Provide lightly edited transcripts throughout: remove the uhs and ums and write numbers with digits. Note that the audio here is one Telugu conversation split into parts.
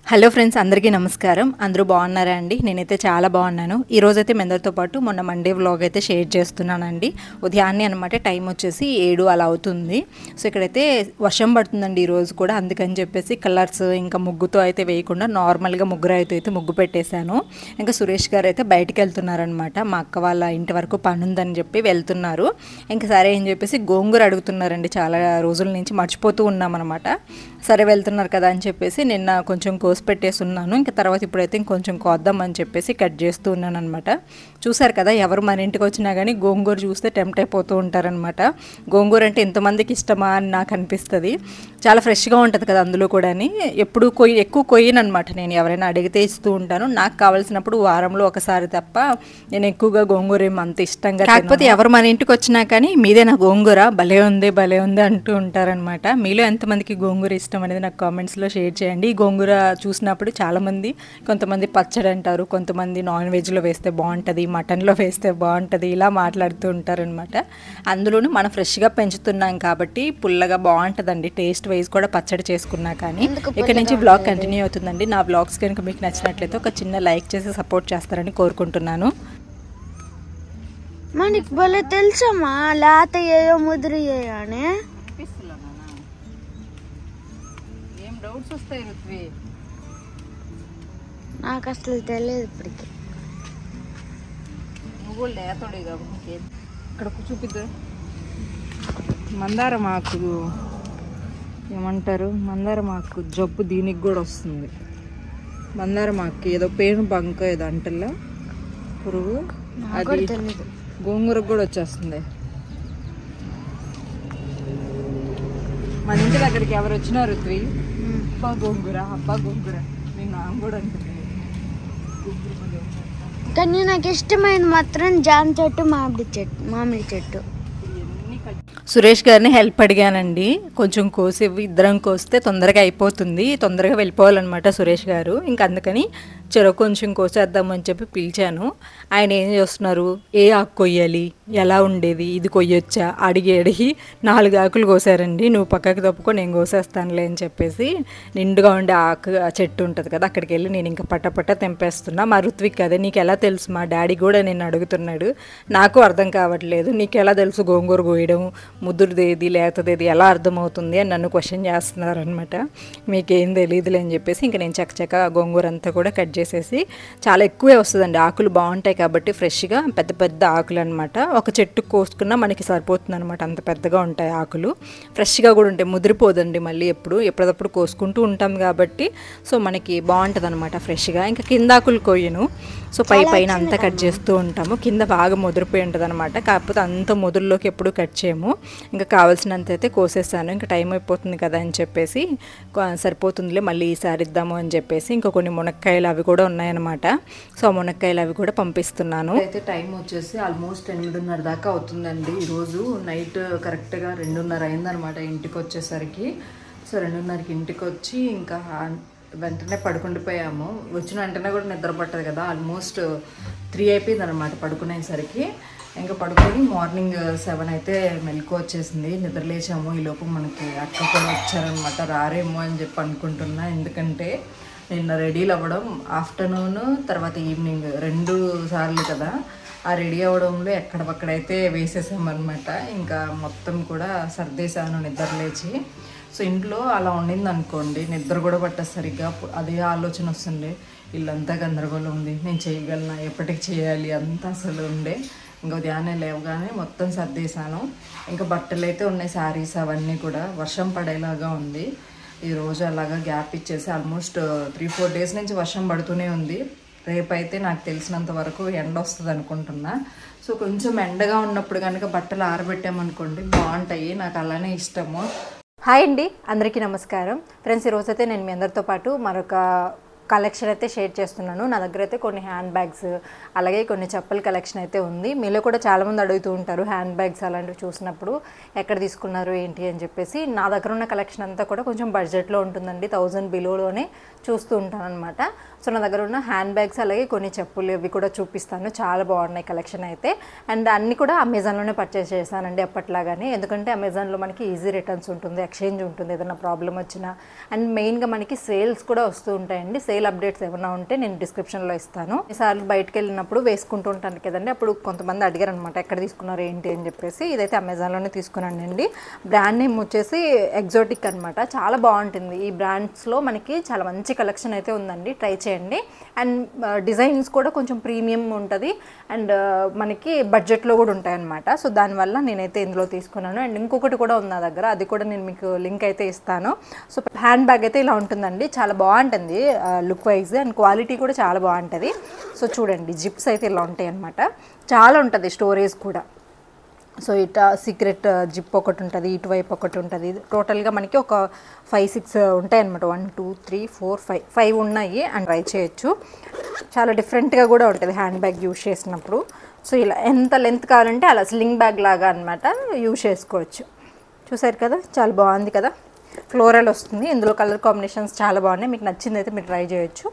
హలో ఫ్రెండ్స్, అందరికీ నమస్కారం. అందరూ బాగున్నారా అండి? నేనైతే చాలా బాగున్నాను. ఈరోజైతే మీ అందరితో పాటు మొన్న మండే వ్లాగ్ అయితే షేర్ చేస్తున్నానండి. ఉదయాన్నే అనమాట, టైం వచ్చేసి 7 అలా అవుతుంది. సో ఇక్కడైతే వర్షం పడుతుందండి ఈరోజు కూడా. అందుకని చెప్పేసి కలర్స్ ఇంకా ముగ్గుతో అయితే వేయకుండా నార్మల్గా అయితే ముగ్గు పెట్టేశాను. ఇంకా సురేష్ గారు అయితే బయటికి వెళ్తున్నారనమాట. మా అక్క వాళ్ళ ఇంటి వరకు పని ఉందని చెప్పి వెళ్తున్నారు. ఇంకా సరే అని చెప్పేసి గోంగూర అడుగుతున్నారండి. చాలా రోజుల నుంచి మర్చిపోతూ ఉన్నామన్నమాట. సరే వెళ్తున్నారు కదా అని చెప్పేసి నిన్న కొంచెం కోసి పెట్టేసి ఉన్నాను. ఇంకా తర్వాత ఇప్పుడైతే ఇంకొంచెం కోద్దామని చెప్పేసి కట్ చేస్తూ ఉన్నాను అనమాట. చూసారు కదా, ఎవరు మన ఇంటికి వచ్చినా కానీ గోంగూర చూస్తే టెంప్ట్ అయిపోతూ ఉంటారనమాట. గోంగూర అంటే ఎంతమందికి ఇష్టమా అని నాకు అనిపిస్తుంది. చాలా ఫ్రెష్గా ఉంటుంది కదా అందులో కూడా. ఎప్పుడు ఎక్కువ కొయ్యనమాట. నేను ఎవరైనా అడిగితే ఇస్తూ ఉంటాను. నాకు కావాల్సినప్పుడు వారంలో ఒకసారి తప్ప నేను ఎక్కువగా గోంగూర ఏమి అంత ఇష్టంగా, కాకపోతే ఎవరు మన ఇంటికి వచ్చినా కానీ మీదే నా గోంగూర భలే ఉంది అంటూ ఉంటారనమాట. మీలో ఎంతమందికి గోంగూర ఇష్టం అనేది నాకు కామెంట్స్లో షేర్ చేయండి. ఈ గోంగూర చూసినప్పుడు చాలామంది, కొంతమంది పచ్చడి అంటారు, కొంతమంది నాన్ వెజ్లో వేస్తే బాగుంటుంది, మటన్లో వేస్తే బాగుంటుంది, ఇలా మాట్లాడుతూ ఉంటారనమాట. అందులోనూ మనం ఫ్రెష్గా పెంచుతున్నాం కాబట్టి పుల్లగా బాగుంటుందండి. టేస్ట్ వైజ్ కూడా పచ్చడి చేసుకున్నా కానీ. ఇక్కడ నుంచి బ్లాగ్ కంటిన్యూ అవుతుందండి. నా బ్లాగ్స్ కనుక మీకు నచ్చినట్లయితే ఒక చిన్న లైక్ చేసి సపోర్ట్ చేస్తారని కోరుకుంటున్నాను. మనకి భలే తెలుసమ్మా లేత ఏయో ముద్ర అని. డౌట్స్ వస్తాయి రుత్వి, నాకు అసలు తెలియదు ఇప్పటికి. నువ్వు లేతోడే కాబట్టి ఇక్కడ చూపిద్దు. మందారం ఆకు ఏమంటారు, మందారం ఆకు జబ్బు దీనికి కూడా వస్తుంది. మందారం ఆకు ఏదో పేను బంక ఏదో అంటల్లా పురుగు, అది గోంగూరకు కూడా వచ్చేస్తుంది. మన ఇంటి దగ్గరికి ఎవరు వచ్చినా రుత్వి, అబ్బా గోంగూర నేను నాన్న కూడా అనుకుంటున్నాను. కానీ నాకు ఇష్టమైనది మాత్రం జామ చెట్టు, మామిడి చెట్టు. సురేష్ గారిని హెల్ప్ అడిగానండి. కొంచెం కోసి ఇద్దరం కోస్తే తొందరగా అయిపోతుంది, తొందరగా వెళ్ళిపోవాలన్నమాట సురేష్ గారు. ఇంకా అందుకని చెరో కొంచెం కోసేద్దామని చెప్పి పిలిచాను. ఆయన ఏం చేస్తున్నారు, ఏ ఆకు కొయ్యాలి, ఎలా ఉండేది, ఇది కొయ్యొచ్చా అడిగి 4 ఆకులు కోసారండి. నువ్వు పక్కకి తప్పుకో, నేను కోసేస్తానులే అని చెప్పేసి నిండుగా ఉండే ఆకు చెట్టు ఉంటుంది కదా, అక్కడికి వెళ్ళి నేను ఇంకా పట్ట తెంపేస్తున్నా. మా రుత్విక్ అదే, నీకు ఎలా తెలుసు, మా డాడీ కూడా నేను అడుగుతున్నాడు, నాకు అర్థం కావట్లేదు, నీకు ఎలా తెలుసు గోంగూర కోయడం, ముదురుదేది లేతదేది ఎలా అర్థమవుతుంది అని నన్ను క్వశ్చన్ చేస్తున్నారు అనమాట. మీకేం తెలియదులే అని చెప్పేసి ఇంకా నేను చక్కచక్క గోంగూర అంతా కూడా కట్ చేసేసి, చాలా ఎక్కువే వస్తుందండి, ఆకులు బాగుంటాయి కాబట్టి ఫ్రెష్గా పెద్ద పెద్ద ఆకులు అనమాట. ఒక చెట్టు కోసుకున్నా మనకి సరిపోతుంది అనమాట, అంత పెద్దగా ఉంటాయి ఆకులు. ఫ్రెష్గా కూడా ఉంటాయి, ముదిరిపోదండి. మళ్ళీ ఎప్పుడప్పుడు కోసుకుంటూ ఉంటాం కాబట్టి సో మనకి బాగుంటుంది అనమాట ఫ్రెష్గా. ఇంకా కింద ఆకులు కొయ్యను, సో పైన అంతా కట్ చేస్తూ ఉంటాము. కింద బాగా ముదిరిపోయి ఉంటుంది అనమాట, కాకపోతే అంత ముదురులోకి ఎప్పుడు కట్ చేయము. ఇంకా కావాల్సినంత అయితే కోసేసాను. ఇంకా టైం అయిపోతుంది కదా అని చెప్పేసి సరిపోతుందిలే మళ్ళీ ఈసారి ఇద్దాము అని చెప్పేసి ఇంకా కొన్ని మునక్కాయలు అవి కూడా ఉన్నాయన్నమాట. సో ఆ మునక్కాయలు అవి కూడా పంపిస్తున్నాను. అయితే టైం వచ్చేసి ఆల్మోస్ట్ 8:30 దాకా అవుతుందండి. ఈరోజు నైట్ కరెక్ట్గా 2:30 అయిందనమాట ఇంటికి వచ్చేసరికి. సో 2:30కి ఇంటికి వచ్చి ఇంకా వెంటనే పడుకుండిపోయాము. వచ్చిన వెంటనే కూడా నిద్ర పట్టదు కదా, ఆల్మోస్ట్ 3 అయిపోయింది అనమాట పడుకునేసరికి. ఇంకా పడుకొని మార్నింగ్ 7 అయితే మెలకు వచ్చేసింది. నిద్ర లేచాము. ఈలోపు మనకి అక్క కూడా వచ్చారనమాట. రారేమో అని చెప్పి అనుకుంటున్నా, ఎందుకంటే నిన్న రెడీలు అవ్వడం ఆఫ్టర్నూన్ తర్వాత ఈవినింగ్ 2 సార్లు కదా, ఆ రెడీ అవ్వడంలో ఎక్కడపక్కడైతే వేసేసామన్నమాట. ఇంకా మొత్తం కూడా సర్దేశాను నిద్ర లేచి. సో ఇంట్లో అలా ఉండింది అనుకోండి, నిద్ర కూడా పట్టదు సరిగ్గా. అదే ఆలోచన వస్తుండే, ఇల్లంతా గందరగోళం ఉంది, నేను చేయగలనా, ఎప్పటికి చేయాలి అంతా అసలు ఉండే. ఇంకా ఉదయాన్నే లేవగానే మొత్తం సర్దేశాను. ఇంకా బట్టలు అయితే ఉన్నాయి, శారీస్ అవన్నీ కూడా. వర్షం పడేలాగా ఉంది ఈరోజు. అలాగా గ్యాప్ ఇచ్చేసి ఆల్మోస్ట్ 3-4 డేస్ నుంచి వర్షం పడుతూనే ఉంది. రేపైతే నాకు తెలిసినంత వరకు ఎండ వస్తుంది అనుకుంటున్నా. సో కొంచెం ఎండగా ఉన్నప్పుడు కనుక బట్టలు ఆరబెట్టామనుకోండి బాగుంటాయి, నాకు అలానే ఇష్టము. హాయ్ అండి, అందరికీ నమస్కారం. ఫ్రెండ్స్, ఈరోజైతే నేను మీ అందరితో పాటు మరొక కలెక్షన్ అయితే షేర్ చేస్తున్నాను. నా దగ్గర అయితే కొన్ని హ్యాండ్ బ్యాగ్స్ అలాగే కొన్ని చెప్పుల కలెక్షన్ అయితే ఉంది. మీలో కూడా చాలామంది అడుగుతూ ఉంటారు హ్యాండ్ బ్యాగ్స్ అలాంటివి చూసినప్పుడు ఎక్కడ తీసుకున్నారు ఏంటి అని చెప్పేసి. నా దగ్గర ఉన్న కలెక్షన్ అంతా కూడా కొంచెం బడ్జెట్లో ఉంటుందండి, 1000 బిలోలోనే చూస్తూ ఉంటాను అనమాట. సో నా దగ్గర ఉన్న హ్యాండ్ బ్యాగ్స్ అలాగే కొన్ని చెప్పులు ఇవి కూడా చూపిస్తాను. చాలా బాగున్నాయి కలెక్షన్ అయితే. అండ్ అన్నీ కూడా అమెజాన్లోనే పర్చేస్ చేశానండి ఎప్పట్లాగానే, ఎందుకంటే అమెజాన్లో మనకి ఈజీ రిటర్న్స్ ఉంటుంది, ఎక్స్చేంజ్ ఉంటుంది ఏదైనా ప్రాబ్లం వచ్చినా. అండ్ మెయిన్గా మనకి సేల్స్ కూడా వస్తూ ఉంటాయండి. సేల్ అప్డేట్స్ ఏమైనా ఉంటే నేను డిస్క్రిప్షన్లో ఇస్తాను. ఈసారి బయటకు వెళ్ళినప్పుడు వేసుకుంటూ ఉంటాను కదండి, అప్పుడు కొంతమంది అడిగారు అనమాట ఎక్కడ తీసుకున్నారు ఏంటి అని చెప్పేసి. ఇదైతే అమెజాన్లోనే తీసుకున్నానండి. బ్రాండ్ నేమ్ వచ్చేసి ఎగ్జోటిక్ అనమాట. చాలా బాగుంటుంది. ఈ బ్రాండ్స్లో మనకి చాలా మంచి కలెక్షన్ అయితే ఉందండి, ట్రై చేయండి. అండ్ డిజైన్స్ కూడా కొంచెం ప్రీమియం ఉంటుంది అండ్ మనకి బడ్జెట్లో కూడా ఉంటాయి అనమాట. సో దానివల్ల నేనైతే ఇందులో తీసుకున్నాను. అండ్ ఇంకొకటి కూడా ఉంది నా దగ్గర, అది కూడా నేను మీకు లింక్ అయితే ఇస్తాను. సో హ్యాండ్ బ్యాగ్ అయితే ఇలా ఉంటుందండి, చాలా బాగుంటుంది లుక్ వైజ్ అండ్ క్వాలిటీ కూడా చాలా బాగుంటుంది. సో చూడండి జిప్స్ అయితే ఇలా ఉంటాయి అనమాట, చాలా ఉంటుంది స్టోరేజ్ కూడా. సో ఇట్లా సీక్రెట్ జిప్ ఒకటి ఉంటుంది, ఇటువైపు ఒకటి ఉంటుంది. టోటల్గా మనకి ఒక 5-6 ఉంటాయి అనమాట. 1 2 3 4 5 ఉన్నాయి అండ్ ట్రై చేయొచ్చు. చాలా డిఫరెంట్గా కూడా ఉంటుంది హ్యాండ్ బ్యాగ్ యూజ్ చేసినప్పుడు. సో ఇలా ఎంత లెంత్ కావాలంటే అలా స్లింగ్ బ్యాగ్ లాగా అనమాట యూజ్ చేసుకోవచ్చు. చూసారు కదా, చాలా బాగుంది కదా, ఫ్లోరల్ వస్తుంది. ఇందులో కలర్ కాంబినేషన్స్ చాలా బాగున్నాయి, మీకు నచ్చింది అయితే మీరు ట్రై చేయొచ్చు.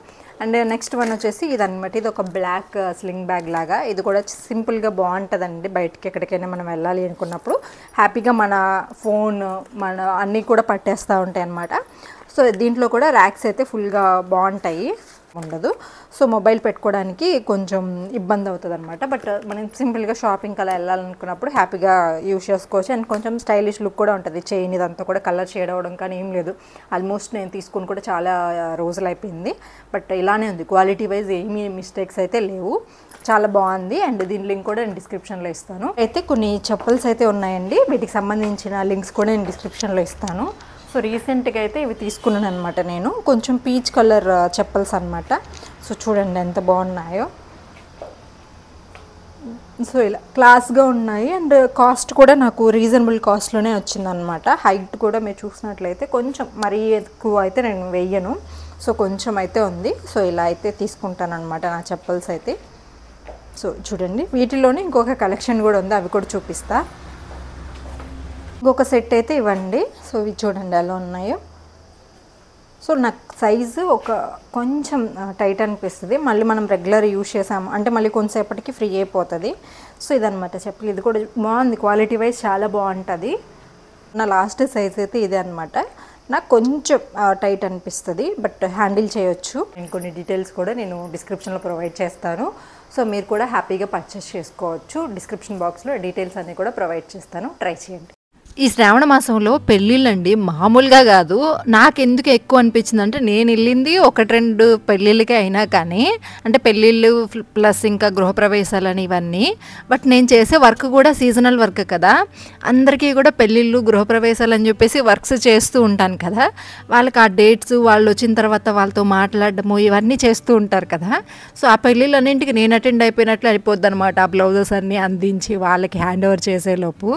అండ్ నెక్స్ట్ వన్ వచ్చేసి ఇదన్నమాట, ఇది ఒక బ్లాక్ స్లింగ్ బ్యాగ్ లాగా. ఇది కూడా సింపుల్గా బాగుంటుందండి, బయటికి ఎక్కడికైనా మనం వెళ్ళాలి అనుకున్నప్పుడు హ్యాపీగా మన ఫోన్ మన అన్నీ కూడా పట్టేస్తూ ఉంటాయి అన్నమాట. సో దీంట్లో కూడా ర్యాక్స్ అయితే ఫుల్గా బాగుంటాయి, ఉండదు. సో మొబైల్ పెట్టుకోవడానికి కొంచెం ఇబ్బంది అవుతుంది అనమాట. బట్ మనం సింపుల్గా షాపింగ్కి అలా వెళ్ళాలనుకున్నప్పుడు హ్యాపీగా యూజ్ చేసుకోవచ్చు. అండ్ కొంచెం స్టైలిష్ లుక్ కూడా ఉంటుంది. చైన్ ఇదంతా కూడా కలర్ షేడ్ అవ్వడం కానీ ఏం లేదు. ఆల్మోస్ట్ నేను తీసుకుని కూడా చాలా రోజులు అయిపోయింది, బట్ ఇలానే ఉంది. క్వాలిటీ వైజ్ ఏమీ మిస్టేక్స్ అయితే లేవు, చాలా బాగుంది. అండ్ దీని లింక్ కూడా నేను డిస్క్రిప్షన్లో ఇస్తాను. అయితే కొన్ని చెప్పల్స్ అయితే ఉన్నాయండి, వీటికి సంబంధించిన లింక్స్ కూడా నేను డిస్క్రిప్షన్లో ఇస్తాను. సో రీసెంట్గా అయితే ఇవి తీసుకున్నాను అనమాట నేను, కొంచెం పీచ్ కలర్ చెప్పల్స్ అనమాట. సో చూడండి ఎంత బాగున్నాయో. సో ఇలా క్లాస్గా ఉన్నాయి అండ్ కాస్ట్ కూడా నాకు రీజనబుల్ కాస్ట్లోనే వచ్చిందనమాట. హైట్ కూడా మీరు చూసినట్లయితే కొంచెం మరీ ఎక్కువ అయితే నేను వెయ్యను, సో కొంచెం అయితే ఉంది. సో ఇలా అయితే తీసుకుంటాను అనమాట నా చెప్పల్స్ అయితే. సో చూడండి వీటిలోనే ఇంకొక కలెక్షన్ కూడా ఉంది, అవి కూడా చూపిస్తా. ఇంకొక సెట్ అయితే ఇవ్వండి. సో ఇవి చూడండి ఎలా ఉన్నాయో. సో నాకు సైజు ఒక కొంచెం టైట్ అనిపిస్తుంది, మళ్ళీ మనం రెగ్యులర్ యూజ్ చేసాము అంటే మళ్ళీ కొంతసేపటికి ఫ్రీ అయిపోతుంది. సో ఇదనమాట చెప్పలు. ఇది కూడా బాగుంది, క్వాలిటీ వైజ్ చాలా బాగుంటుంది. నా లాస్ట్ సైజ్ అయితే ఇదే అనమాట. నాకు కొంచెం టైట్ అనిపిస్తుంది, బట్ హ్యాండిల్ చేయొచ్చు. నేను కొన్ని డీటెయిల్స్ కూడా నేను డిస్క్రిప్షన్లో ప్రొవైడ్ చేస్తాను. సో మీరు కూడా హ్యాపీగా పర్చేస్ చేసుకోవచ్చు. డిస్క్రిప్షన్ బాక్స్లో డీటెయిల్స్ అన్నీ కూడా ప్రొవైడ్ చేస్తాను, ట్రై చేయండి. ఈ శ్రావణ మాసంలో పెళ్ళిళ్ళండి మామూలుగా కాదు. నాకెందుకు ఎక్కువ అనిపించింది అంటే, నేను వెళ్ళింది 1-2 పెళ్ళిళ్ళకే అయినా కానీ, అంటే పెళ్ళిళ్ళు ప్లస్ ఇంకా గృహప్రవేశాలని ఇవన్నీ. బట్ నేను చేసే వర్క్ కూడా సీజనల్ వర్క్ కదా, అందరికీ కూడా పెళ్ళిళ్ళు గృహప్రవేశాలు అని చెప్పేసి వర్క్స్ చేస్తూ ఉంటాను కదా. వాళ్ళకి ఆ డేట్స్ వాళ్ళు వచ్చిన తర్వాత వాళ్ళతో మాట్లాడడము ఇవన్నీ చేస్తూ ఉంటారు కదా. సో ఆ పెళ్ళిళ్ళన్నింటికి నేను అటెండ్ అయిపోయినట్లు అయిపోద్ది అనమాట, ఆ బ్లౌజెస్ అన్నీ అందించి వాళ్ళకి హ్యాండ్ ఓవర్ చేసేలోపు.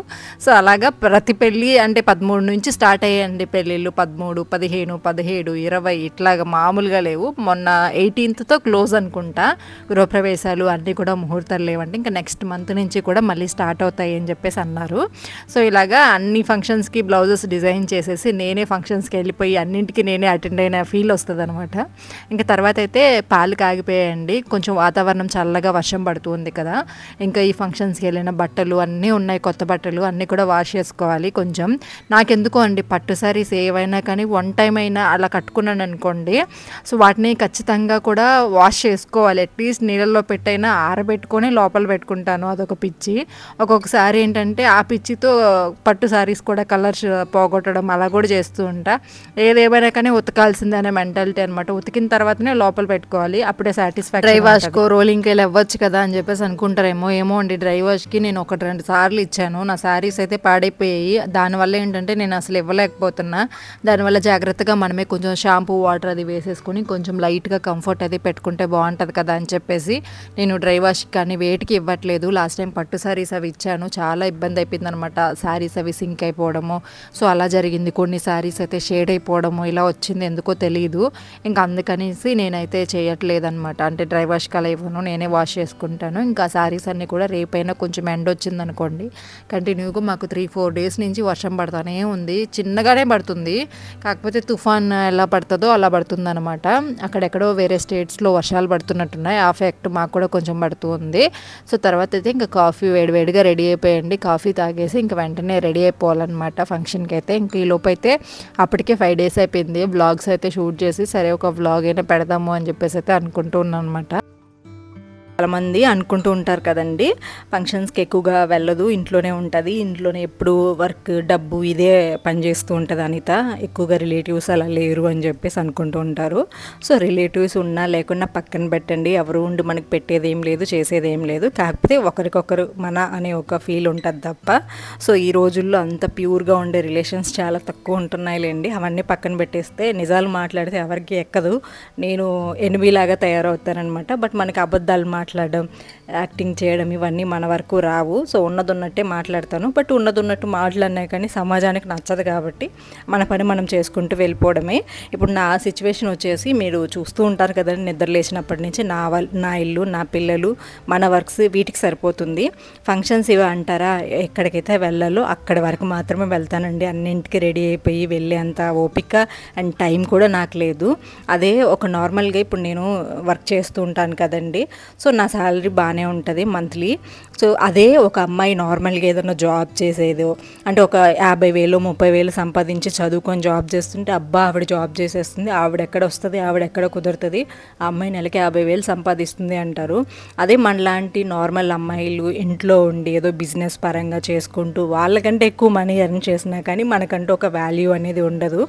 సో అలాగా ప్రతి పెళ్ళి అంటే 13 నుంచి స్టార్ట్ అయ్యాయండి పెళ్ళిళ్ళు. 13, 15, 17, 20 ఇట్లాగా మామూలుగా లేవు. మొన్న 18తో క్లోజ్ అనుకుంటా గృహప్రవేశాలు అన్నీ కూడా ముహూర్తాలు లేవంటే, ఇంకా నెక్స్ట్ మంత్ నుంచి కూడా మళ్ళీ స్టార్ట్ అవుతాయి అని చెప్పేసి అన్నారు. సో ఇలాగా అన్ని ఫంక్షన్స్కి బ్లౌజెస్ డిజైన్ చేసేసి నేనే ఫంక్షన్స్కి వెళ్ళిపోయి అన్నింటికి నేనే అటెండ్ అయిన ఫీల్ వస్తుంది అనమాట. ఇంకా తర్వాత అయితే పాలు కాగిపోయాయండి, కొంచెం వాతావరణం చల్లగా వర్షం పడుతుంది కదా. ఇంకా ఈ ఫంక్షన్స్కి వెళ్ళిన బట్టలు అన్నీ ఉన్నాయి, కొత్త బట్టలు అన్నీ కూడా వాష్ చేసుకోవాలి. కొంచెం నాకెందుకో అండి పట్టు సారీస్ ఏవైనా కానీ 1 టైం అయినా అలా కట్టుకున్నాను అనుకోండి, సో వాటిని ఖచ్చితంగా కూడా వాష్ చేసుకోవాలి. అట్లీస్ట్ నీళ్ళల్లో పెట్టైనా ఆరబెట్టుకొని లోపల పెట్టుకుంటాను, అదొక పిచ్చి. ఒక్కొక్కసారి ఏంటంటే ఆ పిచ్చితో పట్టు సారీస్ కూడా కలర్స్ పోగొట్టడం అలా కూడా చేస్తూ ఉంటా. ఏదేమైనా కానీ ఉతకాల్సిందే అనే మెంటాలిటీ అనమాట. ఉతికిన తర్వాతనే లోపల పెట్టుకోవాలి, అప్పుడే సాటిస్ఫాక్షన్. డ్రై వాష్కో రోలింగ్కి వెళ్ళి ఇవ్వచ్చు కదా అని చెప్పేసి అనుకుంటారేమో. ఏమో అండి, డ్రై వాష్కి నేను 1-2 సార్లు ఇచ్చాను, నా సారీస్ అయితే పాడైపోయాయి. అయిపోయాయి. దానివల్ల ఏంటంటే నేను అసలు ఇవ్వలేకపోతున్నా. దానివల్ల జాగ్రత్తగా మనమే కొంచెం షాంపూ వాటర్ అది వేసేసుకొని కొంచెం లైట్గా కంఫర్ట్ అది పెట్టుకుంటే బాగుంటుంది కదా అని చెప్పేసి నేను డ్రై వాష్కి కానీ వేటికి ఇవ్వట్లేదు. లాస్ట్ టైం పట్టు శారీస్ అవి ఇచ్చాను, చాలా ఇబ్బంది అయిపోయింది అనమాట. శారీస్ అవి సింక్ అయిపోవడము, సో అలా జరిగింది. కొన్ని శారీస్ అయితే షేడ్ అయిపోవడము ఇలా వచ్చింది, ఎందుకో తెలియదు. ఇంకా అందుకనేసి నేనైతే చేయట్లేదు అనమాట. అంటే డ్రై వాష్కి అలా ఇవ్వను, నేనే వాష్ చేసుకుంటాను. ఇంకా శారీస్ అన్నీ కూడా రేపైనా కొంచెం ఎండ వచ్చింది అనుకోండి, కంటిన్యూగా మాకు 3-4 డేస్ నుంచి వర్షం పడుతూనే ఉంది. చిన్నగానే పడుతుంది, కాకపోతే తుఫాన్ ఎలా పడుతుందో అలా పడుతుంది అనమాట. అక్కడెక్కడో వేరే స్టేట్స్లో వర్షాలు పడుతున్నట్టున్నాయి, ఆ ఎఫెక్ట్ మాకు కూడా కొంచెం పడుతూ ఉంది. సో తర్వాత అయితే ఇంకా కాఫీ వేడివేడిగా రెడీ అయిపోయండి. కాఫీ తాగేసి ఇంకా వెంటనే రెడీ అయిపోవాలన్నమాట ఫంక్షన్కి అయితే. ఇంక ఈ లోపు అయితే అప్పటికే 5 డేస్ అయిపోయింది. వ్లాగ్స్ అయితే షూట్ చేసి సరే ఒక వ్లాగ్ అయినా పెడదాము అని చెప్పేసి అయితే అనుకుంటూ ఉన్నాను అనమాట. చాలామంది అనుకుంటూ ఉంటారు కదండి, ఫంక్షన్స్కి ఎక్కువగా వెళ్ళదు, ఇంట్లోనే ఉంటుంది, ఇంట్లోనే ఎప్పుడు వర్క్ డబ్బు ఇదే పని చేస్తూ ఉంటుంది అనిత, ఎక్కువగా రిలేటివ్స్ అలా లేరు అని చెప్పేసి అనుకుంటూ ఉంటారు. సో రిలేటివ్స్ ఉన్నా లేకున్నా పక్కన పెట్టండి, ఎవరు ఉండి మనకి పెట్టేది ఏం లేదు, చేసేది ఏం లేదు. కాకపోతే ఒకరికొకరు మన అనే ఒక ఫీల్ ఉంటుంది తప్ప. సో ఈ రోజుల్లో అంత ప్యూర్గా ఉండే రిలేషన్స్ చాలా తక్కువ ఉంటున్నాయిలేండి. అవన్నీ పక్కన పెట్టేస్తే నిజాలు మాట్లాడితే ఎవరికి ఎక్కదు, నేను ఎనిమిలాగా తయారవుతానమాట. బట్ మనకి అబద్ధాలు మాట్లాడడం, యాక్టింగ్ చేయడం ఇవన్నీ మన వరకు రావు. సో ఉన్నదున్నట్టే మాట్లాడతాను. బట్ ఉన్నదున్నట్టు మాట్లాడినా కానీ సమాజానికి నచ్చదు కాబట్టి మన పని మనం చేసుకుంటూ వెళ్ళిపోవడమే. ఇప్పుడు నా సిచ్యువేషన్ వచ్చేసి మీరు చూస్తూ ఉంటారు కదండి, నిద్ర లేచినప్పటి నుంచి నా ఇల్లు, నా పిల్లలు, మన వర్క్స్ వీటికి సరిపోతుంది. ఫంక్షన్స్ ఇవి అంటారా, ఎక్కడికైతే వెళ్ళాలో అక్కడి వరకు మాత్రమే వెళ్తానండి. అన్నింటికి రెడీ అయిపోయి వెళ్ళేంత ఓపిక అండ్ టైం కూడా నాకు లేదు. అదే ఒక నార్మల్గా ఇప్పుడు నేను వర్క్ చేస్తూ ఉంటాను కదండి, సో నా శాలరీ బాగానే ఉంటుంది మంత్లీ. సో అదే ఒక అమ్మాయి నార్మల్గా ఏదైనా జాబ్ చేసేదో, అంటే ఒక 50,000 30,000 సంపాదించి చదువుకొని జాబ్ చేస్తుంటే అబ్బా ఆవిడ జాబ్ చేసేస్తుంది, ఆవిడెక్కడ వస్తుంది, ఆవిడెక్కడ కుదురుతుంది, ఆ అమ్మాయి నెలకి 50,000 సంపాదిస్తుంది అంటారు. అదే మనలాంటి నార్మల్ అమ్మాయిలు ఇంట్లో ఉండి ఏదో బిజినెస్ పరంగా చేసుకుంటూ వాళ్ళకంటే ఎక్కువ మనీ ఎర్న్ చేసినా కానీ మనకంటూ ఒక వాల్యూ అనేది ఉండదు.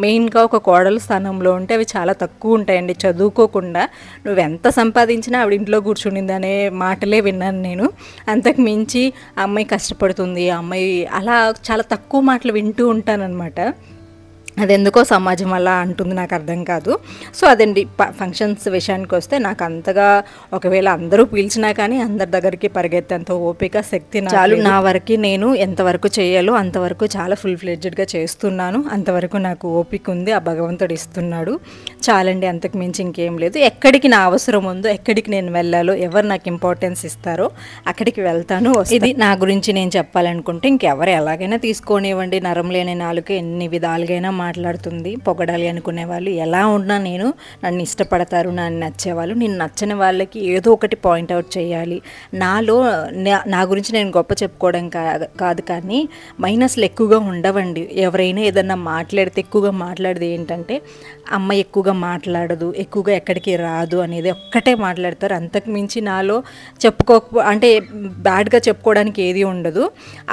మెయిన్గా ఒక కోడలు స్థానంలో ఉంటే అవి చాలా తక్కువ ఉంటాయండి. చదువుకోకుండా నువ్వెంత సంపాదించినా ఆవిడ ఇంట్లో కూర్చునింది అనే మాటలే విన్నాను నేను. అంతకు మించి ఆ అమ్మాయి కష్టపడుతుంది, ఆ అమ్మాయి అలా చాలా తక్కువ మాటలు వింటూ ఉంటానన్నమాట. అదెందుకో సమాజం అలా అంటుంది, నాకు అర్థం కాదు. సో అదండి ఫంక్షన్స్ విషయానికి వస్తే నాకు అంతగా ఒకవేళ అందరూ పిలిచినా కానీ అందరి దగ్గరికి పరిగెత్తేంత ఓపిక శక్తి చాలు. నా వరకు నేను ఎంతవరకు చేయాలో అంతవరకు చాలా ఫుల్ ఫ్లెడ్జ్డ్గా చేస్తున్నాను. అంతవరకు నాకు ఓపిక ఉంది, ఆ భగవంతుడు ఇస్తున్నాడు చాలండి. అంతకు మించి ఇంకేం లేదు. ఎక్కడికి నా అవసరం ఉందో, ఎక్కడికి నేను వెళ్ళాలో, ఎవరు నాకు ఇంపార్టెన్స్ ఇస్తారో అక్కడికి వెళ్తాను. ఇది నా గురించి నేను చెప్పాలనుకుంటే ఇంకెవరు ఎలాగైనా తీసుకోనివ్వండి. నరం లేని నాలుక ఎన్ని విధాలుగైనా మాట్లాడుతుంది. పొగడాలి అనుకునే వాళ్ళు ఎలా ఉన్నా నన్ను ఇష్టపడతారు, నన్ను నచ్చేవాళ్ళు. నేను నచ్చని వాళ్ళకి ఏదో ఒకటి పాయింట్అవుట్ చేయాలి. నాలో నా గురించి నేను గొప్ప చెప్పుకోవడం కాదు, కానీ మైనస్లు ఎక్కువగా ఉండవండి. ఎవరైనా ఏదన్నా మాట్లాడితే ఎక్కువగా మాట్లాడేది ఏంటంటే అమ్మాయి ఎక్కువగా మాట్లాడదు, ఎక్కువగా ఎక్కడికి రాదు అనేది ఒక్కటే మాట్లాడతారు. అంతకు మించి నాలో అంటే బ్యాడ్గా చెప్పుకోవడానికి ఏది ఉండదు.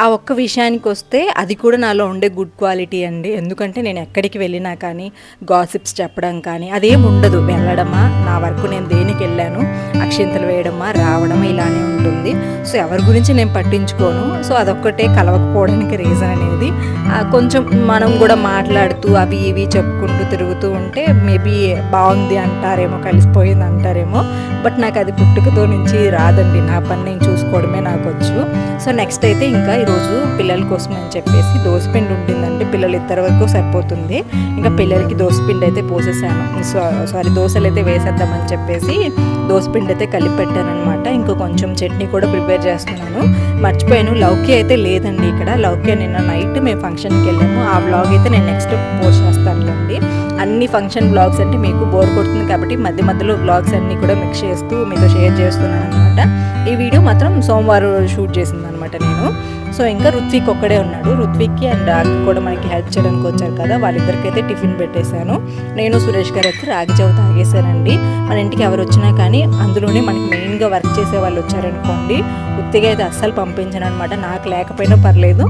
ఆ ఒక్క విషయానికి వస్తే అది కూడా నాలో ఉండే గుడ్ క్వాలిటీ అండి. ఎందుకంటే నేను ఎక్కడికి వెళ్ళినా కానీ గాసిప్స్ చెప్పడం కానీ అదేం ఉండదు. వెళ్ళడమా, నా వరకు నేను దేనికి వెళ్ళాను, అక్షింతలు వేయడమా, రావడమా ఇలానే ఉంటుంది. సో ఎవరి గురించి నేను పట్టించుకోను. సో అదొక్కటే కలవకపోవడానికి రీజన్ అనేది. కొంచెం మనం కూడా మాట్లాడుతూ అవి ఇవి చెప్పుకుంటూ తిరుగుతూ ఉంటే మేబీ బాగుంది అంటారేమో, కలిసిపోయింది అంటారేమో. బట్ నాకు అది పుట్టుకతో నుంచి రాదండి. నా పని నేను చూసుకోవడమే నాకు వచ్చు. సో నెక్స్ట్ అయితే ఇంకా ఈరోజు పిల్లల కోసం అని చెప్పేసి దోసపిండి ఉంటుందండి. పిల్లలు ఇద్దరు వరకు సరిపోతుంది. ఇంకా పిల్లలకి దోసపిండి అయితే పోసేసాను. సారీ దోశలు అయితే వేసేద్దామని చెప్పేసి దోసపిండి అయితే కలిపి పెట్టాను అనమాట. ఇంకా కొంచెం చట్నీ కూడా ప్రిపేర్ చేస్తున్నాను. మర్చిపోయాను, లౌకి అయితే లేదండి ఇక్కడ. లౌకి నిన్న నైట్ మేము ఫంక్షన్కి వెళ్ళాము. ఆ వ్లాగ్ అయితే నేను నెక్స్ట్ పోస్ట్ చేస్తానులేండి. అన్ని ఫంక్షన్ వ్లాగ్స్ అంటే మీకు బోర్ కొడుతుంది కాబట్టి మధ్య మధ్యలో వ్లాగ్స్ అన్నీ కూడా మిక్స్ చేస్తూ మీతో షేర్ చేస్తున్నాను అనమాట. ఈ వీడియో మాత్రం సోమవారం షూట్ చేసింది అనమాట నేను. సో ఇంకా రుత్విక్ ఒక్కడే ఉన్నాడు. రుత్విక్కి అండ్ అక్క కూడా మనకి హెల్ప్ చేయడానికి వచ్చారు కదా, వాళ్ళిద్దరికైతే టిఫిన్ పెట్టేశాను. నేను సురేష్ గారు అయితే రాగి జావ తాగేశానండి. మన ఇంటికి ఎవరు వచ్చినా కానీ అందులోనే మనకి మెయిన్గా వర్క్ చేసే వాళ్ళు వచ్చారనుకోండి, ఉత్తిగా అయితే అస్సలు పంపించాను అనమాట. నాకు లేకపోయినా పర్లేదు,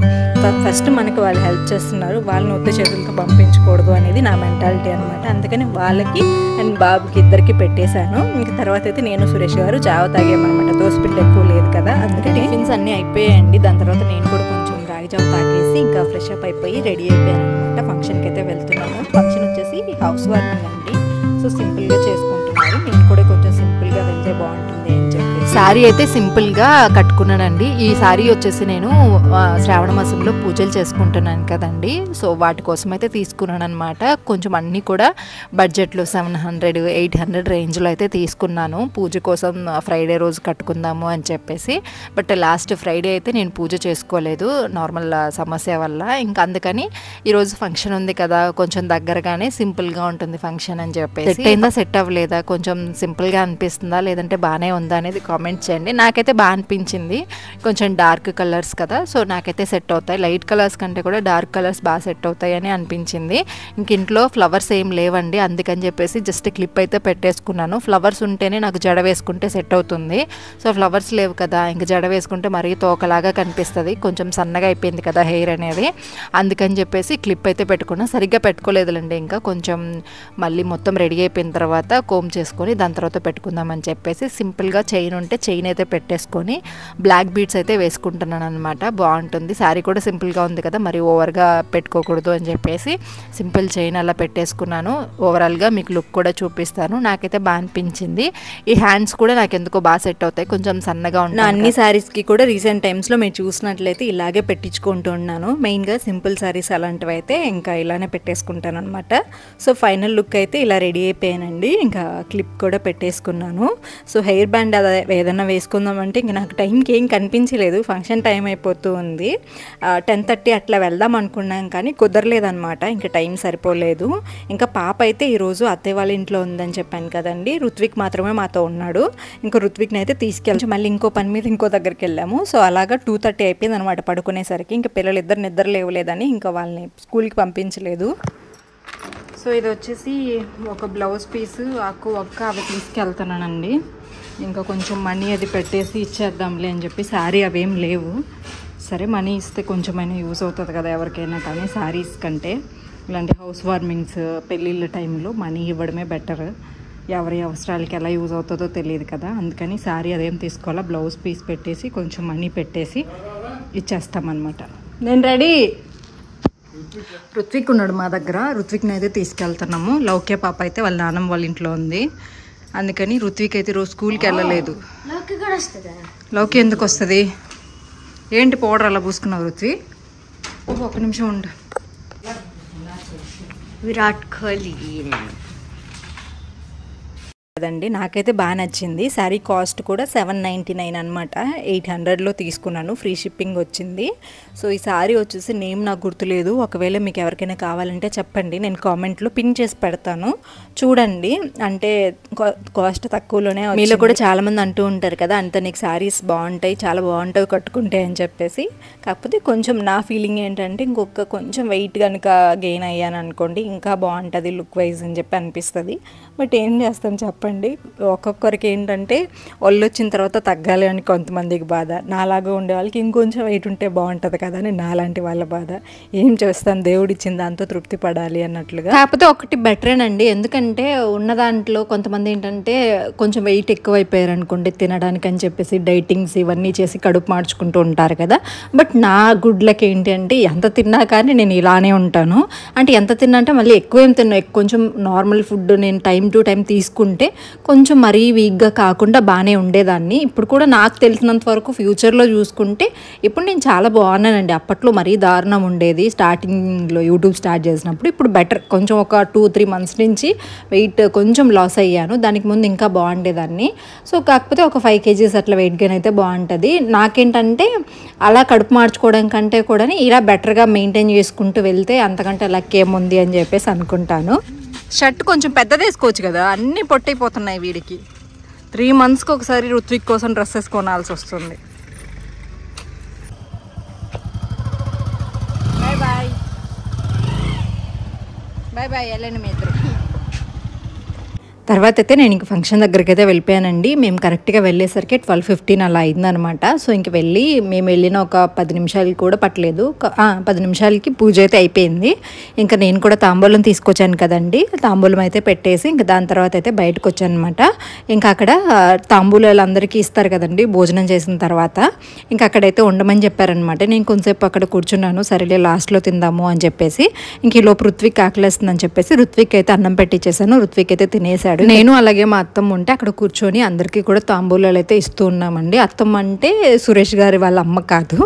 ఫస్ట్ మనకి వాళ్ళు హెల్ప్ చేస్తున్నారు, వాళ్ళని ఉత్తి చేతులతో పంపించకూడదు అనేది నా మెంటాలిటీ అనమాట. అందుకని వాళ్ళకి అండ్ బాబుకి ఇద్దరికి పెట్టేశాను. ఇంక తర్వాత అయితే నేను సురేష్ గారు జావ తాగామన్నమాట. దోసపిండి ఎక్కువ లేదు కదా, అందుకే టిఫిన్స్ అన్నీ అయిపోయాయండి. దాని తర్వాత నేను కూడా కొంచెం రాగి జావ తాగేసి ఇంకా ఫ్రెష్ అప్ అయిపోయి రెడీ అయిపోయాను అనమాట. ఫంక్షన్కి అయితే వెళ్తున్నాము. ఫంక్షన్ వచ్చేసి హౌస్ వార్మింగ్ అండి. సో సింపుల్గా చేసుకుంటున్నారు. నేను కూడా కొంచెం సింపుల్గా వెళ్తే బాగుంటుంది అని చెప్పి శారీ అయితే సింపుల్గా కట్టుకున్నానండి. ఈ శారీ వచ్చేసి నేను శ్రావణ మాసంలో పూజలు చేసుకుంటున్నాను కదండి. సో వాటి కోసం అయితే తీసుకున్నాను అనమాట. కొంచెం అన్నీ కూడా బడ్జెట్లో 700, 800 రేంజ్లో అయితే తీసుకున్నాను. పూజ కోసం ఫ్రైడే రోజు కట్టుకుందాము అని చెప్పేసి. బట్ లాస్ట్ ఫ్రైడే అయితే నేను పూజ చేసుకోలేదు నార్మల్ సమస్య వల్ల. ఇంకా అందుకని ఈరోజు ఫంక్షన్ ఉంది కదా, కొంచెం దగ్గరగానే సింపుల్గా ఉంటుంది ఫంక్షన్ అని చెప్పేసి. సెట్ అయిందా, సెట్ అవ్వలేదా, కొంచెం సింపుల్గా అనిపిస్తుందా లేదంటే బాగానే ఉందా అనేది కామెంట్ చేయండి. నాకైతే బాగా అనిపించింది. కొంచెం డార్క్ కలర్స్ కదా, సో నాకైతే సెట్ అవుతాయి. లైట్ కలర్స్ కంటే కూడా డార్క్ కలర్స్ బాగా సెట్ అవుతాయి అని అనిపించింది. ఇంక ఇంట్లో ఫ్లవర్స్ ఏం లేవండి, అందుకని చెప్పేసి జస్ట్ క్లిప్ అయితే పెట్టేసుకున్నాను. ఫ్లవర్స్ ఉంటేనే నాకు జడ వేసుకుంటే సెట్ అవుతుంది. సో ఫ్లవర్స్ లేవు కదా, ఇంక జడ వేసుకుంటే మరీ తోకలాగా కనిపిస్తుంది. కొంచెం సన్నగా అయిపోయింది కదా హెయిర్ అనేది, అందుకని చెప్పేసి క్లిప్ అయితే పెట్టుకున్నా. సరిగ్గా పెట్టుకోలేదులండి. ఇంకా కొంచెం మళ్ళీ మొత్తం రెడీ అయిపోయిన తర్వాత కోమ్ చేసుకొని దాని తర్వాత పెట్టుకుందామని చెప్పేసి సింపుల్గా చైన్ ఉంటే చైన్ అయితే పెట్టేసుకొని బ్లాక్ బీడ్స్ అయితే వేసుకుంటున్నాను అనమాట. బాగుంటుంది. శారీ కూడా సింపుల్గా ఉంది కదా, మరి ఓవర్గా పెట్టుకోకూడదు అని చెప్పేసి సింపుల్ చైన్ అలా పెట్టేసుకున్నాను. ఓవరాల్గా మీకు లుక్ కూడా చూపిస్తాను. నాకైతే బాగా అనిపించింది. ఈ హ్యాండ్స్ కూడా నాకు ఎందుకో బాగా సెట్ అవుతాయి, కొంచెం సన్నగా ఉంటాయి. అన్ని శారీస్కి కూడా రీసెంట్ టైమ్స్లో మీరు చూసినట్లయితే ఇలాగే పెట్టించుకుంటూ ఉన్నాను. మెయిన్గా సింపుల్ శారీస్ అలాంటివి అయితే ఇంకా ఇలానే పెట్టేసుకుంటాను అనమాట. సో ఫైనల్ లుక్ అయితే ఇలా రెడీ అయిపోయానండి. ఇంకా క్లిప్ కూడా పెట్టేసుకున్నాను. సో హెయిర్ బ్యాండ్ అదే ఏదైనా వేసుకుందామంటే ఇంక నాకు టైంకి ఏం కనిపించలేదు. ఫంక్షన్ టైం అయిపోతూ ఉంది. 10:30 అట్లా వెళ్దాం అనుకున్నాం కానీ కుదరలేదనమాట. ఇంకా టైం సరిపోలేదు. ఇంకా పాప అయితే ఈరోజు అత్తయ్య వాళ్ళ ఇంట్లో ఉందని చెప్పాను కదండి. రుత్విక్ మాత్రమే మాతో ఉన్నాడు. ఇంకా రుత్విక్ని అయితే తీసుకెళ్ళి మళ్ళీ ఇంకో పని మీద ఇంకో దగ్గరికి వెళ్ళాము. సో అలాగా 2:30 అయిపోయింది అనమాట పడుకునేసరికి. ఇంకా పిల్లలు ఇద్దరు నిద్ర లేవలేదని ఇంకా వాళ్ళని స్కూల్కి పంపించలేదు. సో ఇది వచ్చేసి ఒక బ్లౌజ్ పీసు ఒక్క అవి తీసుకెళ్తున్నానండి. ఇంకా కొంచెం మనీ అది పెట్టేసి ఇచ్చేద్దాంలే అని చెప్పి. శారీ అవేం లేవు. సరే మనీ ఇస్తే కొంచెమైనా యూజ్ అవుతుంది కదా ఎవరికైనా కానీ, శారీస్ కంటే ఇలాంటి హౌస్ వార్మింగ్స్ పెళ్ళిళ్ళ టైంలో మనీ ఇవ్వడమే బెటర్. ఎవరి అవసరాలకి ఎలా యూజ్ అవుతుందో తెలియదు కదా, అందుకని శారీ అదేం తీసుకోవాలా, బ్లౌజ్ పీస్ పెట్టేసి కొంచెం మనీ పెట్టేసి ఇచ్చేస్తామన్నమాట. నేను రెడీ. రుత్విక్ ఉన్నాడు మా దగ్గర. రుత్విక్ని అయితే తీసుకెళ్తున్నాము. లౌక్య పాప అయితే వాళ్ళ నాన్నమ్మ వాళ్ళ ఇంట్లో ఉంది. అందుకని రుత్విక్ అయితే రోజు స్కూల్కి వెళ్ళలేదు. లౌక్య ఎందుకు వస్తుంది? ఏంటి పౌడర్ అలా పూసుకున్నావు రుత్వి? ఒక నిమిషం ఉండు. విరాట్ కోహ్లీ కదండి, నాకైతే బాగా నచ్చింది. శారీ కాస్ట్ కూడా 799 అనమాట. 800లో తీసుకున్నాను. ఫ్రీ షిప్పింగ్ వచ్చింది. సో ఈ శారీ వచ్చేసి నేమ్ నాకు గుర్తులేదు. ఒకవేళ మీకు ఎవరికైనా కావాలంటే చెప్పండి, నేను కామెంట్లో పిన్ చేసి పెడతాను, చూడండి. అంటే కాస్ట్ తక్కువలోనే. మీలో కూడా చాలామంది అంటూ ఉంటారు కదా, అంత నీకు శారీస్ బాగుంటాయి, చాలా బాగుంటాయి కట్టుకుంటే అని చెప్పేసి. కాకపోతే కొంచెం నా ఫీలింగ్ ఏంటంటే ఇంకొక కొంచెం వెయిట్ కనుక గెయిన్ అయ్యాను అనుకోండి ఇంకా బాగుంటుంది లుక్ వైజ్ అని చెప్పి అనిపిస్తుంది. బట్ ఏం చేస్తాను చెప్పండి, ఒక్కొక్కరికి ఏంటంటే ఒళ్ళు వచ్చిన తర్వాత తగ్గాలి అని కొంతమందికి బాధ. నాలాగా ఉండే వాళ్ళకి ఇంకొంచెం వెయిట్ ఉంటే బాగుంటుంది కదా అని నాలాంటి వాళ్ళ బాధ. ఏం చేస్తాను, దేవుడు ఇచ్చిన దాంతో తృప్తి పడాలి అన్నట్లుగా. కాకపోతే ఒకటి బెటరేనండి, ఎందుకంటే ఉన్న దాంట్లో కొంతమంది ఏంటంటే కొంచెం వెయిట్ ఎక్కువైపోయారు అనుకోండి తినడానికి అని చెప్పేసి డైటింగ్స్ ఇవన్నీ చేసి కడుపు మార్చుకుంటూ ఉంటారు కదా. బట్ నా గుడ్ లక్ ఏంటి అంటే ఎంత తిన్నా కానీ నేను ఇలానే ఉంటాను. అంటే ఎంత తిన్నా అంటే మళ్ళీ ఎక్కువ ఏం తిన్నా, కొంచెం నార్మల్ ఫుడ్ నేను టైం టు టైం తీసుకుంటే కొంచెం మరీ వీక్గా కాకుండా బాగానే ఉండేదాన్ని. ఇప్పుడు కూడా నాకు తెలిసినంత వరకు ఫ్యూచర్లో చూసుకుంటే ఇప్పుడు నేను చాలా బాగున్నానండి. అప్పట్లో మరీ దారుణం ఉండేది స్టార్టింగ్లో యూట్యూబ్ స్టార్ట్ చేసినప్పుడు. ఇప్పుడు బెటర్, కొంచెం ఒక 2-3 మంత్స్ నుంచి వెయిట్ కొంచెం లాస్ అయ్యాను. దానికి ముందు ఇంకా బాగుండేదాన్ని. సో కాకపోతే ఒక 5 kgs అట్లా వెయిట్ గెయిన్ అయితే బాగుంటుంది. నాకేంటంటే అలా కడుపు మార్చుకోవడం కంటే కూడా ఇలా బెటర్గా మెయింటైన్ చేసుకుంటూ వెళ్తే అంతకంటే లక్ ఏముంది అని చెప్పేసి అనుకుంటాను. షర్ట్ కొంచెం పెద్దది వేసుకోవచ్చు కదా, అన్నీ పొట్టైపోతున్నాయి వీడికి. 3 monthsకి ఒకసారి రుత్విక్ కోసం డ్రెస్సెస్ కొనాల్సి వస్తుంది. బాయ్ బాయ్ బాయ్ బాయ్ వెళ్ళండి మీ ఇద్దరు. తర్వాత అయితే నేను ఇంక ఫంక్షన్ దగ్గరికి అయితే వెళ్ళిపోయానండి. మేము కరెక్ట్గా వెళ్ళేసరికి 12:15 అలా అయిందనమాట. సో ఇంక వెళ్ళి మేము వెళ్ళిన ఒక 10 నిమిషాలు కూడా పట్టలేదు, 10 నిమిషాలకి పూజ అయితే అయిపోయింది. ఇంకా నేను కూడా తాంబూలం తీసుకొచ్చాను కదండి, తాంబూలం అయితే పెట్టేసి ఇంకా దాని తర్వాత అయితే బయటకు వచ్చాను అనమాట. ఇంకా అక్కడ తాంబూలాలు అందరికీ ఇస్తారు కదండి భోజనం చేసిన తర్వాత, ఇంకా అక్కడైతే ఉండమని చెప్పారనమాట. నేను కొంచెంసేపు అక్కడ కూర్చున్నాను, సరేలే లాస్ట్లో తిందాము అని చెప్పేసి. ఇంక ఈలోపు ఋత్విక్ ఆకలేస్తుందని చెప్పేసి ఋత్విక్ అయితే అన్నం పెట్టించేసాను. ఋత్విక్ అయితే తినేసాడు. నేను అలాగే మా అత్తమ్మ ఉంటే అక్కడ కూర్చొని అందరికీ కూడా తాంబూలాలు అయితే ఇస్తూ ఉన్నామండి. అత్తమ్మ అంటే సురేష్ గారి వాళ్ళ అమ్మ కాదు,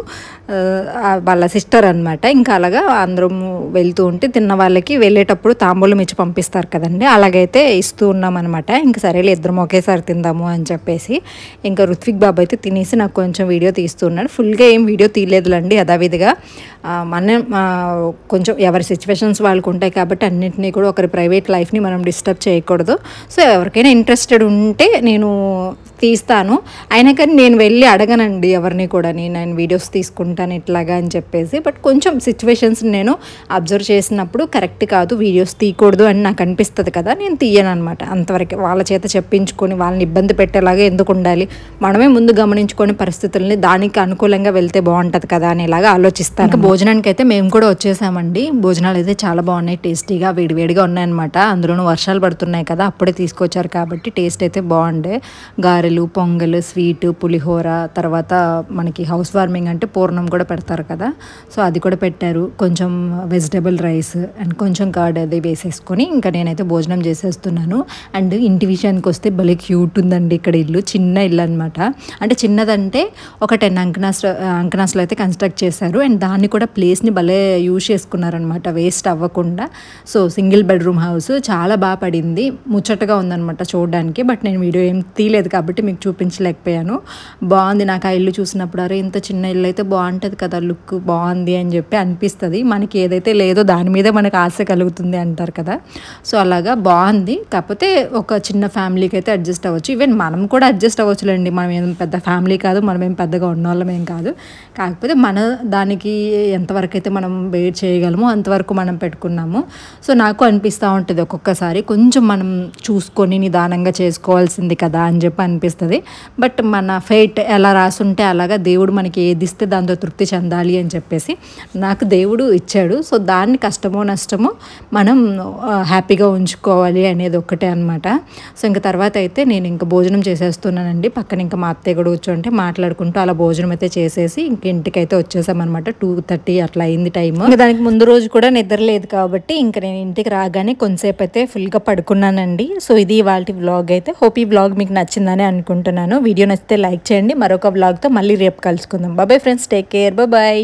వాళ్ళ సిస్టర్ అనమాట. ఇంకా అలాగా అందరం వెళ్తూ ఉంటే తిన్న వాళ్ళకి వెళ్ళేటప్పుడు తాంబూలం ఇచ్చి పంపిస్తారు కదండి, అలాగైతే ఇస్తూ ఉన్నాం అనమాట. ఇంకా సరేలే ఇద్దరం ఒకేసారి తిందాము అని చెప్పేసి ఇంకా ఋత్విక్ బాబు అయితే తినేసి నాకు కొంచెం వీడియో తీస్తున్నాడు. ఫుల్గా ఏం వీడియో తీయలేదులండి, యథావిధిగా కొంచెం ఎవరి సిచ్యువేషన్స్ వాళ్ళకు ఉంటాయి కాబట్టి అన్నింటినీ కూడా ఒకరి ప్రైవేట్ లైఫ్ని మనం డిస్టర్బ్ చేయకూడదు. సో ఎవరికైనా ఇంట్రెస్టెడ్ ఉంటే నేను తీస్తాను, అయినా కానీ నేను వెళ్ళి అడగనండి ఎవరిని కూడా, నేను వీడియోస్ తీసుకుంటాను ఇట్లాగా అని చెప్పేసి. బట్ కొంచెం సిచ్యువేషన్స్ నేను అబ్జర్వ్ చేసినప్పుడు కరెక్ట్ కాదు, వీడియోస్ తీయకూడదు అని నాకు అనిపిస్తుంది కదా, నేను తీయను అనమాట. అంతవరకు వాళ్ళ చేత చెప్పించుకొని వాళ్ళని ఇబ్బంది పెట్టేలాగా ఎందుకు ఉండాలి, మనమే ముందు గమనించుకొని పరిస్థితుల్ని దానికి అనుకూలంగా వెళ్తే బాగుంటుంది కదా అనేలాగా ఆలోచిస్తాను. ఇంకా భోజనానికి అయితే మేము కూడా వచ్చేసామండి. భోజనాలు అయితే చాలా బాగున్నాయి, టేస్టీగా వేడివేడిగా ఉన్నాయన్నమాట. అందులోనూ వర్షాలు పడుతున్నాయి కదా, అప్పుడే తీసుకొచ్చారు కాబట్టి టేస్ట్ అయితే బాగుండే. గారెలు, పొంగల్, స్వీట్, పులిహోర, తర్వాత మనకి హౌస్ వార్మింగ్ అంటే పూర్ణం కూడా పెడతారు కదా, సో అది కూడా పెట్టారు. కొంచెం వెజిటబుల్ రైస్ అండ్ కొంచెం కర్డ్ అది వేసేసుకొని ఇంకా నేనైతే భోజనం చేసేస్తున్నాను. అండ్ ఇంటి విషయానికి వస్తే భలే క్యూట్ ఉందండి ఇక్కడ ఇల్లు, చిన్న ఇల్లు అనమాట. అంటే చిన్నదంటే ఒక 10 అంకణాస్లో అయితే కన్స్ట్రక్ట్ చేశారు. అండ్ దాన్ని కూడా ప్లేస్ని భలే యూజ్ చేసుకున్నారనమాట, వేస్ట్ అవ్వకుండా. సో సింగిల్ బెడ్రూమ్ హౌస్ చాలా బాగా పడింది, ముచ్చటగా ఉందనమాట చూడడానికి. బట్ నేను వీడియో ఏం తీయలేదు కాబట్టి మీకు చూపించలేకపోయాను. బాగుంది, నాకు ఆ ఇల్లు చూసినప్పుడు అరే ఇంత చిన్న ఇల్లు అయితే బాగుంటుంది కదా, లుక్ బాగుంది అని చెప్పి అనిపిస్తుంది. మనకి ఏదైతే లేదో దాని మీద మనకు ఆశ కలుగుతుంది అంటారు కదా, సో అలాగా బాగుంది. కాకపోతే ఒక చిన్న ఫ్యామిలీకి అయితే అడ్జస్ట్ అవ్వచ్చు, ఈవెన్ మనం కూడా అడ్జస్ట్ అవ్వచ్చులేండి. మనం ఏం పెద్ద ఫ్యామిలీ కాదు, మనం ఏం పెద్దగా ఉన్నవాళ్ళం ఏం కాదు. కాకపోతే మన దానికి ఎంతవరకు అయితే మనం వెయిట్ చేయగలమో అంతవరకు మనం పెట్టుకున్నాము. సో నాకు అనిపిస్తూ ఉంటుంది ఒక్కొక్కసారి కొంచెం మనం చూసుకొని నిదానంగా చేసుకోవాల్సింది కదా అని చెప్పి అనిపిస్తుంది. బట్ మన ఫేట్ ఎలా రాసుంటే అలాగా దేవుడు మనకి ఏది ఇస్తే దాంతో తృప్తి చెందాలి అని చెప్పేసి నాకు దేవుడు ఇచ్చాడు. సో దాన్ని కష్టమో నష్టమో మనం హ్యాపీగా ఉంచుకోవాలి అనేది ఒక్కటే అనమాట. సో ఇంకా తర్వాత అయితే నేను ఇంకా భోజనం చేసేస్తున్నానండి. పక్కన ఇంకా మా అత్తయ్య కూడా కూర్చోంటే మాట్లాడుకుంటూ అలా భోజనం అయితే చేసేసి ఇంక ఇంటికైతే వచ్చేసామన్నమాట. 2:30 అట్లా అయింది టైం. ఇంకా దానికి ముందు రోజు కూడా నిద్ర లేదు కాబట్టి ఇంకా నేను ఇంటికి రాగానే కొంతసేపు అయితే ఫుల్గా పడుకున్నానండి. సో ఇది ఇవాల్టి వ్లాగ్ అయితే. హోప్ ఈ వ్లాగ్ మీకు నచ్చిందని అనుకుంటున్నాను. వీడియో నచ్చితే లైక్ చేయండి. మరొక వ్లాగ్తో మళ్ళీ రేపు కలుసుకుందాం. Bye friends, take care, bye.